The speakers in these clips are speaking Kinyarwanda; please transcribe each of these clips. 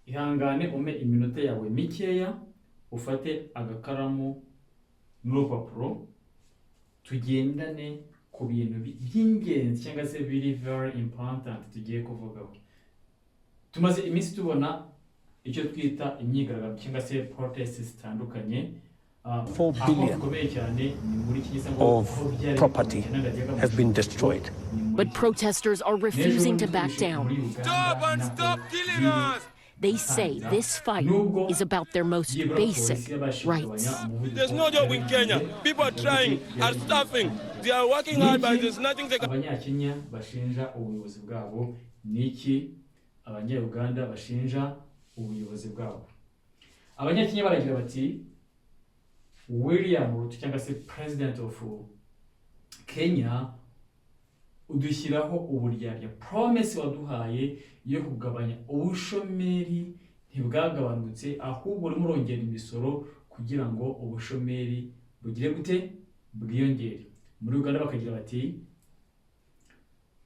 ihangane ume iminota yawe mikeya ufate agakaramu n'urupapuro tugendane ku bintu by'ingenzi cyangwa se biri very important tugiye kuvugaho. Tumaze iminsi tubona icyo twita imyigaragambyo cyangwa se protests zitandukanye 4 billion of property has been destroyed. But protesters are refusing to back down. Stop and stop killing us! They say this fight is about their most basic rights. There's no job in Kenya. People are trying, are starving. They are working hard, but there's nothing they can. Abanyakenya bashinja ubuyobozi bwabo niki, Abanya-Uganda bashinja ubuyobozi bwabo. Abanyakenya baragira bati William Ruto cyangwa se president of Kenya udushyiraho uburyarya, promise waduhaye yo kugabanya ubushomeri ntibwagabanutse ahubwo urimo urongera imisoro kugira ngo ubushomeri bugire gute bwiyongere. Muri Uganda bakagira bati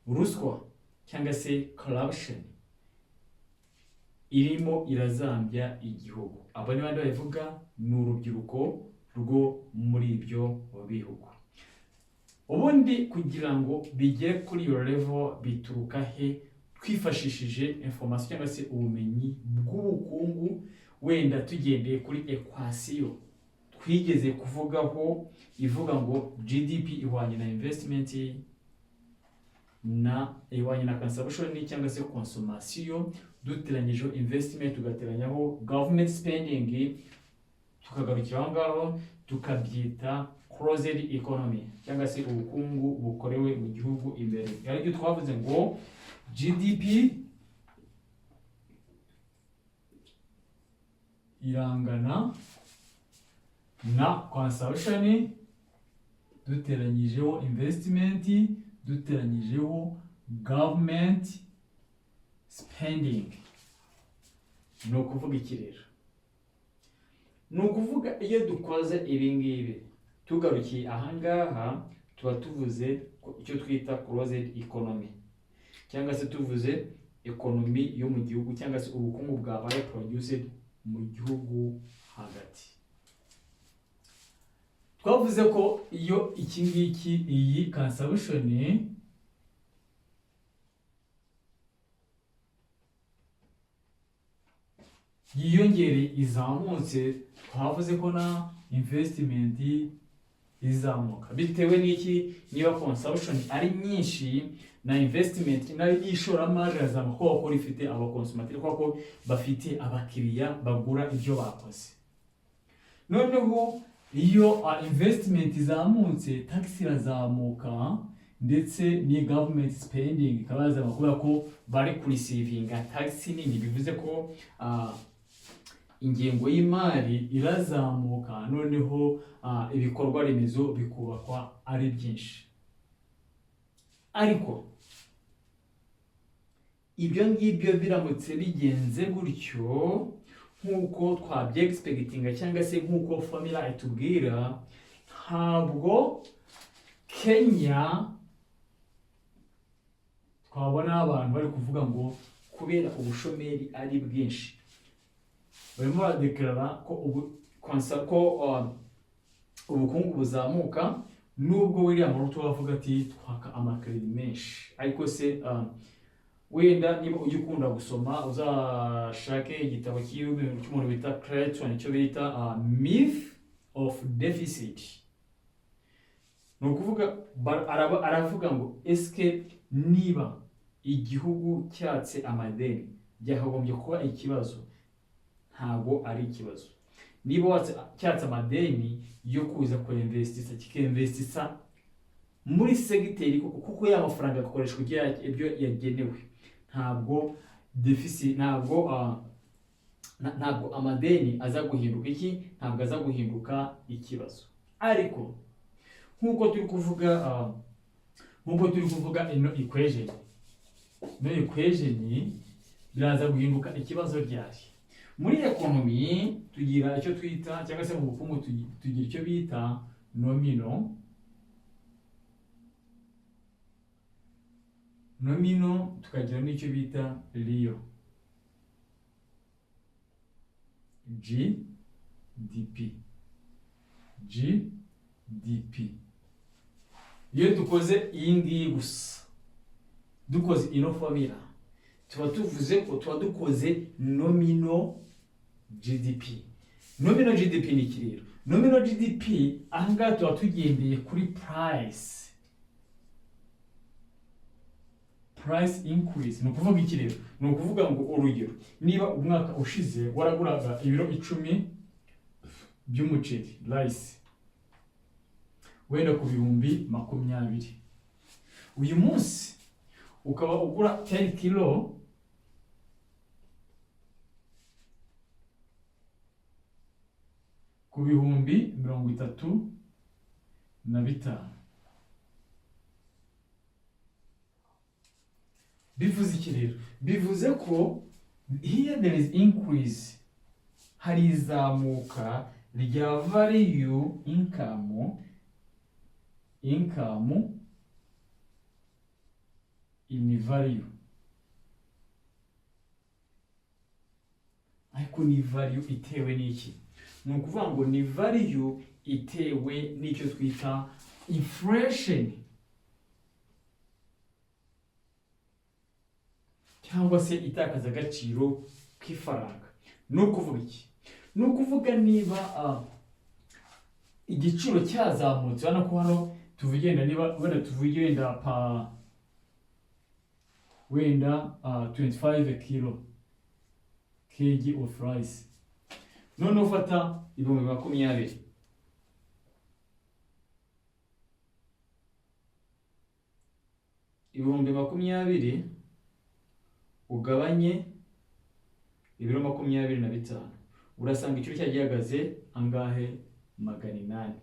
ruswa cyangwa se corruption irimo irazambya igihugu. Abo ni bandi bavuga ni urubyiruko rwo muri ibyo bihugu. Ubundi kugira ngo bigere kuri iyo level bituruka he? Twifashishije information cyangwa se ubumenyi bw'ubukungu, wenda tugendeye kuri equation twigeze kuvugaho ivuga ngo GDP ihwanye na investment na ihwanye na consumption cyangwa se consommation, duteranyijeho investment tugateranyaho government spending, tukagarukira aho ngaho tukabyita closed economy cyangwa se ubukungu bukorewe mu gihugu imbere. Ariko twavuze ngo GDP irangana na consumption duteranyijeho investment duteranyijeho government spending. No kuvuga iki rero? No kuvuga iyo dukoze ibi ngibi tugarukiye ahangaha tuba tuvuze icyo twita closed economy cyangwa se tuvuze economy yo mu gihugu cyangwa se ubukungu bwabaye produced mu gihugu hagati. Twavuze ko iyo iki ngiki iyi consumption yiyongere izamutse, twavuze ko na investment izamuka bitewe n'iki? Niba consumption ari nyinshi na investment nayo y'ishoramari azamuka kuko rifite abakonsumateri kuko bafite abakiriya bagura ibyo bakoze. Noneho iyo investment izamutse tax irazamuka ndetse ni government spending ikabaza bakubwira ko bari kurisivinga tax nini, bivuze ko ingengo y'imari irazamuka, noneho ibikorwa remezo bikubakwa ari byinshi. Ariko ibyo ngibyo biramutse bigenze gutyo nkuko twabye expectinga cyangwa se nkuko formula itubwira, ntabwo Kenya twabona abantu bari kuvuga ngo kubera ubushomeri ari bwinshi barimo baradeklara ko ubukungu buzamuka, nubwo William Ruto avuga ati twaka amakredi menshi. Ariko se wenda niba ujye ukunda gusoma uzashake igitabo cy'umuntu bita Clayton cyo bita myth of deficit. No kuvuga aravuga ngo eske niba igihugu cyatse amadeni byahagombye kuba ikibazo? Ntabwo ari ikibazo. Niba cyatse amadeni yo kuza ku investisa muri segiteri kuko ya mafaranga akoreshwa ibyo yagenewe, ntabwo deficit ntabwo amadeni aza guhinduka iki? Ntabwo aza guhinduka ikibazo. Ariko nkuko turi kuvuga ino equation biraza guhinduka ikibazo ryari? Muri economy tugira icyo twita cyangwa se mu bukungu tugira icyo bita nominal, tukagira n'icyo bita real. GDP. GDP. Iyo dukoze iyi ngiyi gusa, dukoze ino formula, tuba tuvuze ko tuba dukoze nominal GDP. Nominal GDP ni iki rero? Nominal GDP ahangaha tuba tugendeye kuri price increase. Ni ukuvuga iki rero? Ni ukuvuga ngo urugero, niba umwaka ushize waraguraga ibiro 10 by'umuceri rice, wenda ku bihumbi 20, uyu munsi ukaba ugura 10 kilo ku bihumbi 35. Bivuze iki rero? Bivuze ko here there is increase, hari izamuka rya value income in value. Ariko ni value itewe n'iki? Ni ukuvuga ngo ni value itewe n'icyo twita inflation, cyangwa se itakaza agaciro k'ifaranga. Ni ukuvuga iki? Ni ukuvuga niba igiciro cyazamutse, hano ko hano tuvugenda niba wenda tuvugenda pa wenda 25 kg of rice, none ufata ibihumbi 20, ibihumbi 20 ugabanye ibiro 25, urasanga ikiro cyagihagaze angahe? 800.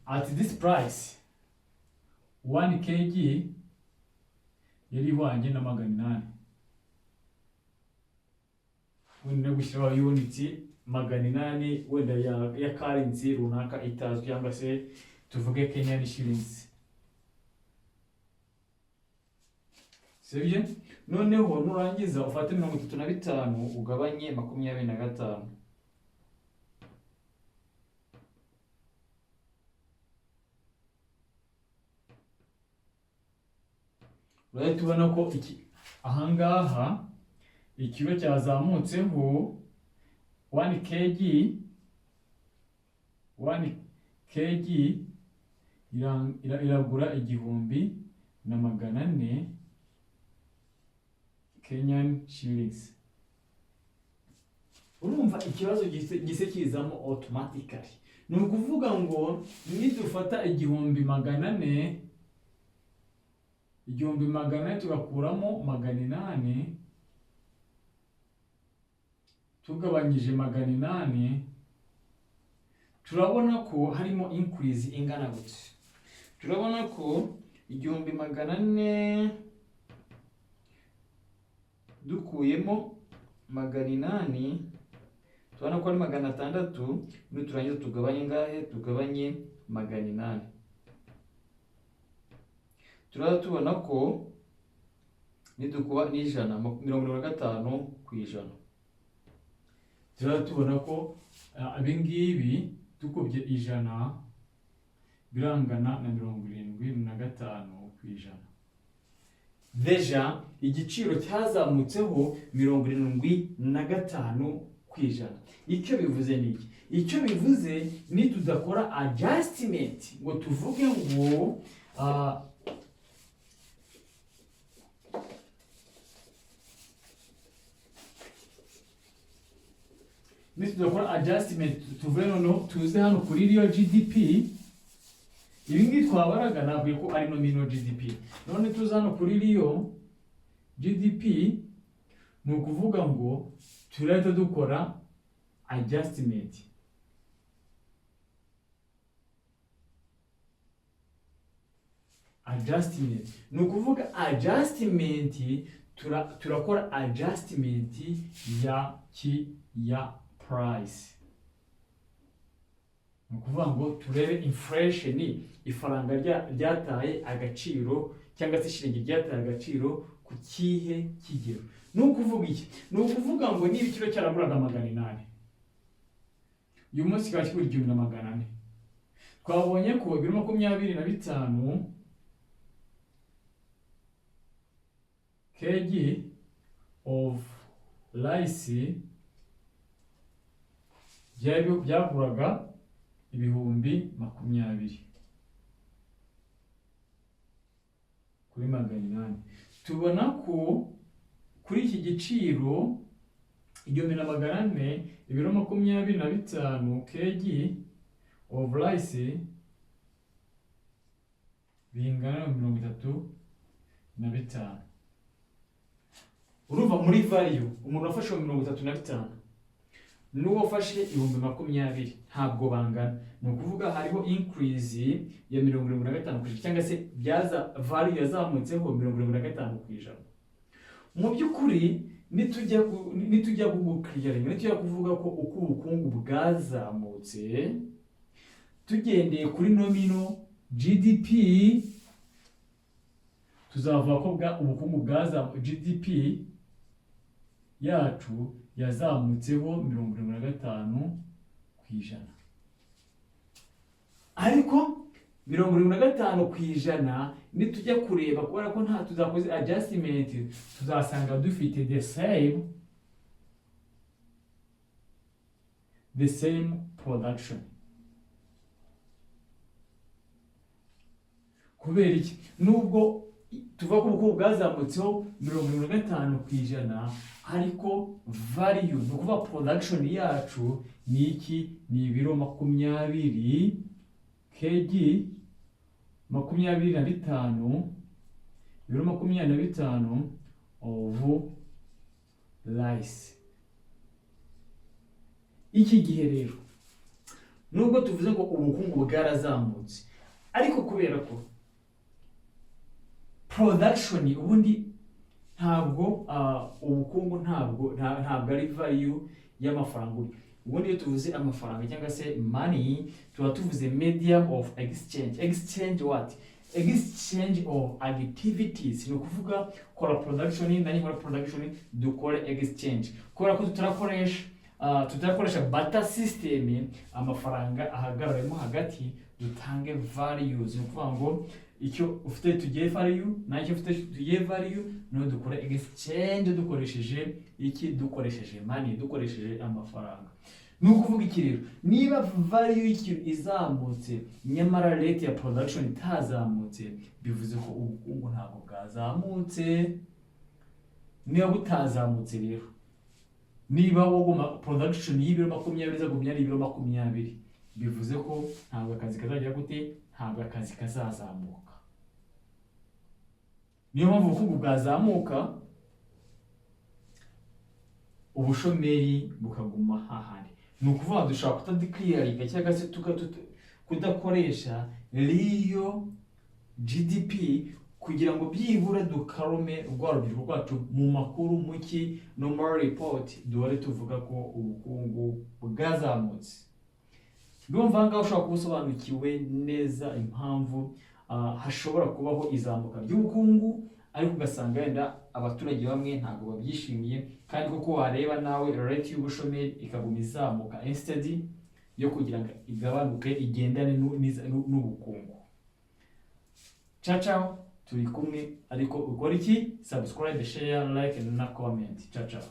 At this price 1 kg yari ihwanye na 800. Wenda gushyiraho unit 800 wenda ya currency runaka itazwi, cyangwa se tuvuge Kenyan shillings. Sibyo? Noneho nurangiza ufate 35 ugabanye 25. Urahita ubona ko ahangaha ikiro cyazamutseho 1 kg iragura 1400 Kenyan shillings. Urumva ikibazo gise kizamo automatically. Ni ukuvuga ngo nidufata 1400 tugakuramo 800, tugabanyije 800, turabona ko harimo increase ingana gute. Turabona ko 1400 dukuyemo 800, tubona ko ari 600, nuturangiza tugabanye ngahe? Tugabanye 800. Turaza tubona ko nidukuba n'ijana 55 ku ijana, turaza tubona ko abingibi dukubye ijana birangana na 75 ku ijana. Deja igiciro cyazamutseho 75 ku ijana. Icyo bivuze niki? Icyo bivuze ni tudakora adjustment ngo tuvuge ngo tudakora adjustment tuvuge noneho tuze hano kuri iriyo GDP, ibi ngibi twabaraga nabwiye ko ari nominal GDP. None tuze hano kuri iriyo GDP, ni ukuvuga ngo turahita dukora adjustment. Ni ukuvuga adjustment, turakora adjustment ya price. Ni ukuvuga ngo turebe inflation, ifaranga ryataye agaciro cyangwa se shilingi ryataye agaciro ku kihe kigero. ni ukuvuga iki? Ni ukuvuga ngo niba ikiro cyaraguraga 800 uyu munsi kikaba kigura 1400, twabonye ko 25 kg of rice byaguraga 20,020 kuri 800. Tubona ko kuri iki giciro 1,400 ibiro 25 kg of rice bingana 35. Urumva muri value umuntu wafashe 35 n'uwo ufashe 20,020 ntabwo bangana. Ni ukuvuga hariho increase ya 75% cyangwa se byaza value yazamutseho 75%. Mu by'ukuri nitujya kugukiriyaringa, nitujya kuvuga ko uko ubukungu bwazamutse tugendeye kuri nominal GDP, tuzavuga ko ubukungu bwazamutse, GDP yacu yazamutseho 75%. Ariko 75% nitujya kureba kubera ko nta tuzakoze adjustment, tuzasanga dufite the same production. Kubera iki? Nubwo tuva ku bukungu bwazamutseho 75%, ariko value ni ukuvuga production yacu ni iki? Ni ibiro 20 kg 25, ibiro 25 of rice. Iki gihe rero nubwo tuvuze ngo ubukungu bwarazamutse, ariko kubera ko production ubundi ntabwo ubukungu ntabwo ari value y'amafaranga. Ubundi iyo tuvuze amafaranga cyangwa se money, tuba tuvuze medium of exchange. Exchange what? Exchange of activities. Ni ukuvuga kora production, nani kora production, dukore exchange. Kubera ko tutarakoresha barter system, amafaranga ahagararemo hagati, dutange values. Ni ukuvuga ngo icyo ufite tugiye value, nacyo ufite tugiye value, no dukora exchange dukoresheje iki? Dukoresheje money, dukoresheje amafaranga. Ni ukuvuga iki rero? Niba value y'ikintu izamutse nyamara rate ya production itazamutse, bivuze ko ubukungu ntabwo bwazamutse. Niba butazamutse rero, niba wogoma production y'ibiro 20 izagumya ari ibiro 20, bivuze ko ntabwo akazi kazagira gute? Ntabwo akazi kazazamuka. Niyo mpamvu ubukungu bwazamuka, ubushomeri bukaguma hahandi. Ni ukuvuga dushaka kutadeclaringa cyangwa se kudakoresha real GDP kugira ngo byibura dukarome rwa rubyiruko rwacu mu makuru muki no muri report duhore tuvuga ko ubukungu bwazamutse. Ndumva ngaho ushobora kubusobanukiwe neza impamvu hashobora kubaho izamuka ry'ubukungu, ariko ugasanga yenda abaturage bamwe ntabwo babyishimiye, kandi kuko wareba nawe rate y'ubushomeri ikaguma izamuka instead yo kugira ngo igabanuke igendane n'ubukungu. Ciao, turi kumwe, ariko ukora iki? Subscribe, share, like na comment. Ciao.